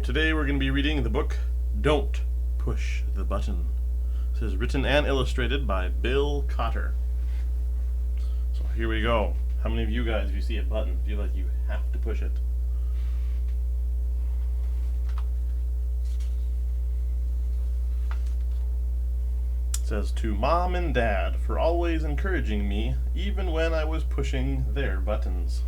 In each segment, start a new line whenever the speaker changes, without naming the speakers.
today we're going to be reading the book Don't Push the Button. This is written and illustrated by Bill Cotter. So here we go. How many of you guys, if you see a button, feel like you have to push it? It says, "To Mom and Dad for always encouraging me, even when I was pushing their buttons."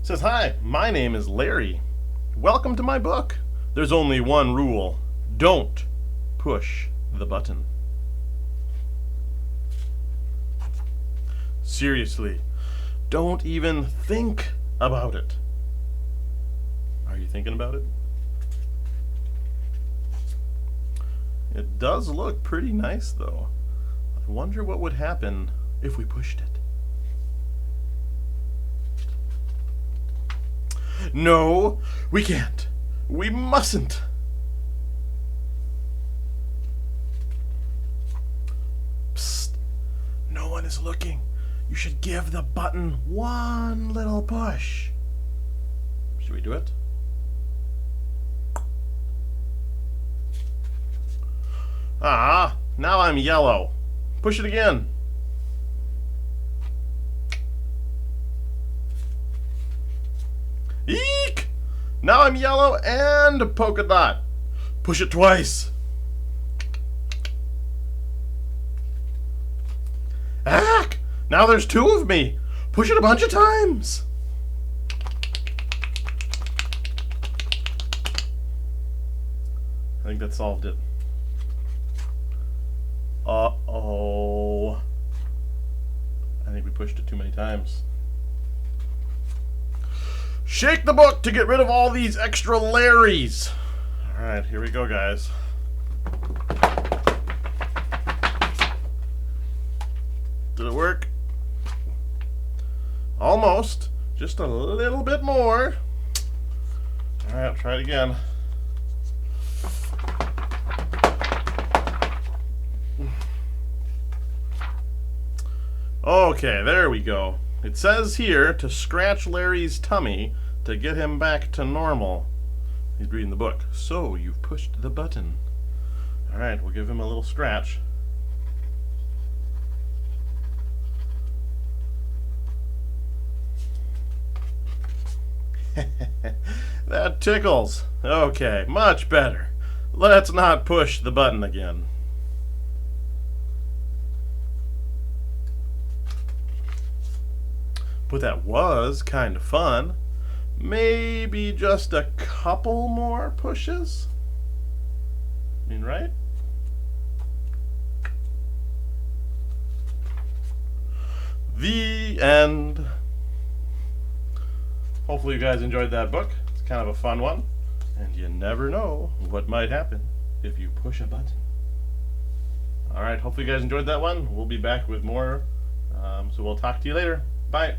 Says, "Hi, my name is Larry. Welcome to my book. There's only one rule. Don't push the button." Seriously, don't even think about it. Are you thinking about it? It does look pretty nice, though. I wonder what would happen if we pushed it. No, we can't. We mustn't. Psst. No one is looking. You should give the button one little push. Should we do it? Ah, now I'm yellow. Push it again. Eek! Now I'm yellow and a polka dot. Push it twice. Ack! Now there's two of me. Push it a bunch of times. I think that solved it. Uh-oh. I think we pushed it too many times. Shake the book to get rid of all these extra Larrys. Alright, here we go, guys. Did it work? Almost. Just a little bit more. Alright, I'll try it again. Okay, there we go. It says here to scratch Larry's tummy to get him back to normal. He's reading the book. So, you've pushed the button. Alright, we'll give him a little scratch. That tickles. Okay, much better. Let's not push the button again. But that was kind of fun. Maybe just a couple more pushes? I mean, right? The end. Hopefully you guys enjoyed that book. It's kind of a fun one. And you never know what might happen if you push a button. Alright, hopefully you guys enjoyed that one. We'll be back with more. So we'll talk to you later. Bye.